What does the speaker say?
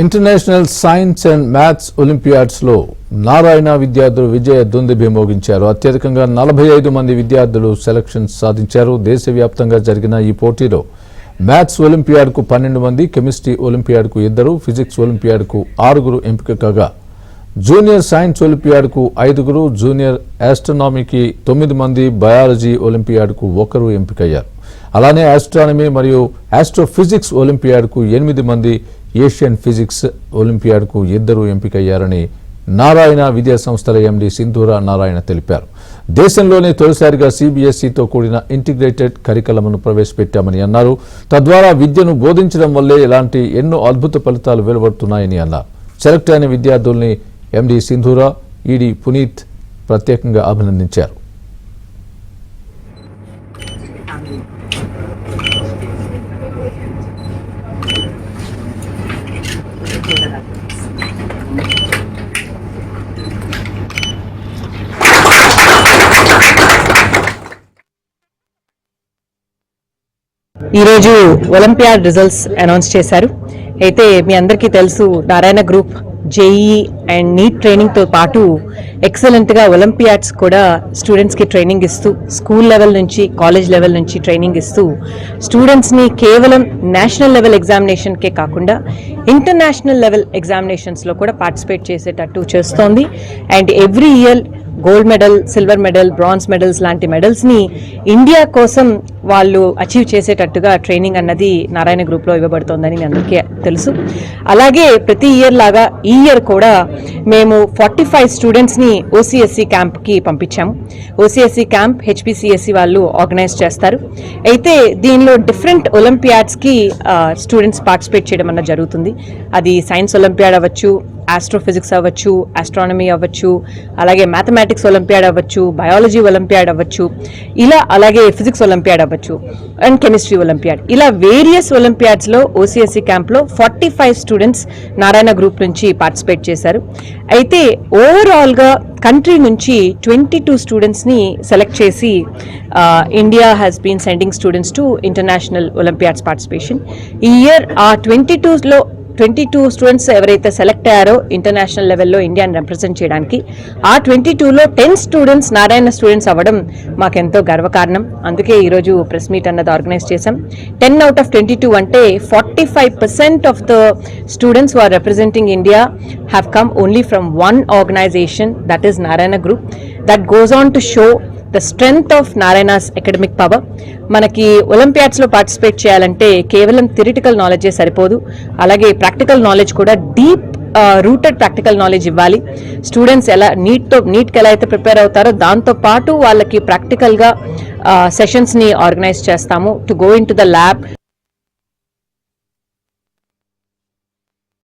International science and maths ఒలింపియాడ్స్లో నారాయణ విద్యార్థులు విజయ దుందుభి మోగించారు. అత్యధికంగా 45 మంది విద్యార్థులు సెలక్షన్స్ సాధించారు. దేశవ్యాప్తంగా జరిగిన ఈ పోటీలో మ్యాథ్స్ ఒలింపియాడ్కు 12 మంది, కెమిస్ట్రీ ఒలింపియాడ్కు 2, ఫిజిక్స్ ఒలింపియాడ్కు 6 ఎంపిక కాగా జూనియర్ సైన్స్ ఒలింపియాడ్కు 5, జూనియర్ ఆస్ట్రానమీకి 9 మంది, బయాలజీ ఒలింపియాడ్కు 1 ఎంపికయ్యారు. అలానే ఆస్ట్రానమీ మరియు ఆస్ట్రోఫిజిక్స్ ఒలింపియాడ్కు 8 మంది, ఏషియన్ ఫిజిక్స్ ఒలింపియాడ్కు 2 ఎంపికయ్యారని నారాయణ విద్యా సంస్థల ఎండి సింధూరా నారాయణ తెలిపారు. దేశంలోనే తొలిసారిగా సిబిఎస్ఈతో కూడిన ఇంటిగ్రేటెడ్ కరికులంను ప్రవేశపెట్టామని అన్నారు. తద్వారా విద్యను బోధించడం వల్లే ఇలాంటి ఎన్నో అద్భుత ఫలితాలు వెలువడుతున్నాయని అన్నారు. సెలెక్ట్ అయిన విద్యార్థుల్ని ఎండి సింధూరా, ఈడీ పునీత్ ప్రత్యేకంగా అభినందించారు. ఈరోజు ఒలింపియాడ్ రిజల్ట్స్ అనౌన్స్ చేశారు. అయితే మీ అందరికీ తెలుసు, Narayana group JEE and NEET ట్రైనింగ్తో పాటు ఎక్సలెంట్గా ఒలింపియాడ్స్ కూడా స్టూడెంట్స్కి ట్రైనింగ్ ఇస్తూ, స్కూల్ లెవెల్ నుంచి కాలేజ్ లెవెల్ నుంచి ట్రైనింగ్ ఇస్తూ స్టూడెంట్స్ని కేవలం నేషనల్ లెవెల్ ఎగ్జామినేషన్కే కాకుండా ఇంటర్నేషనల్ లెవెల్ ఎగ్జామినేషన్స్లో కూడా పార్టిసిపేట్ చేసేటట్టు చేస్తోంది. And every year gold medal, silver medal, bronze medals లాంటి మెడల్స్ని ఇండియా కోసం వాళ్ళు అచీవ్ చేసేటట్టుగా ట్రైనింగ్ అన్నది నారాయణ గ్రూప్లో ఇవ్వబడుతోందని మీ అందరికీ తెలుసు. అలాగే ప్రతి ఇయర్ లాగా ఈ ఇయర్ కూడా మేము 45 స్టూడెంట్స్ని ఓసీఎస్సీ క్యాంప్కి పంపించాము. ఓసీఎస్సీ క్యాంప్ హెచ్పిసిఎస్సి వాళ్ళు ఆర్గనైజ్ చేస్తారు. అయితే దీనిలో డిఫరెంట్ ఒలింపియాడ్స్కి స్టూడెంట్స్ పార్టిసిపేట్ చేయడం అన్నది జరుగుతుంది. అది సైన్స్ ఒలింపియాడ్ అవ్వచ్చు, ఆస్ట్రోఫిజిక్స్ అవ్వచ్చు, ఆస్ట్రానమీ అవ్వచ్చు, అలాగే మ్యాథమెటిక్స్ ఒలింపియాడ్ అవ్వచ్చు, బయాలజీ ఒలింపియాడ్ అవ్వచ్చు, ఇలా అలాగే ఫిజిక్స్ ఒలింపియాడ్ అవ్వచ్చు అండ్ కెమిస్ట్రీ ఒలింపియాడ్, ఇలా వేరియస్ ఒలింపియాడ్స్లో ఓసీఎస్సీ క్యాంప్లో 45 స్టూడెంట్స్ నారాయణ గ్రూప్ నుంచి పార్టిసిపేట్ చేశారు. అయితే ఓవరాల్గా కంట్రీ నుంచి 22 స్టూడెంట్స్ని సెలెక్ట్ చేసి India has been sending students to international olympiads participation. ఈ ఇయర్ ఆ 22 స్టూడెంట్స్ ఎవరైతే సెలెక్ట్ అయ్యారో ఇంటర్నేషనల్ లెవెల్లో ఇండియాని రిప్రజెంట్ చేయడానికి, ఆ 22లో 10 స్టూడెంట్స్ నారాయణ స్టూడెంట్స్ అవ్వడం మాకెంతో గర్వకారణం. అందుకే ఈరోజు ప్రెస్ మీట్ అన్నది ఆర్గనైజ్ చేశాం. 10 out of 22 అంటే 45% of the students who are representing India have come only from one organisation, that is Narayana group. That goes on to show the strength of Narayana's academic power. మనకి ఒలింపియాడ్స్లో participate చేయాలంటే కేవలం theoretical నాలెడ్జే సరిపోదు, అలాగే practical knowledge కూడా, deep rooted practical knowledge ఇవ్వాలి. Students ఎలా నీట్కి ఎలా అయితే ప్రిపేర్ అవుతారో దాంతో పాటు వాళ్ళకి ప్రాక్టికల్గా సెషన్స్ని ఆర్గనైజ్ చేస్తాము to go in to the lab.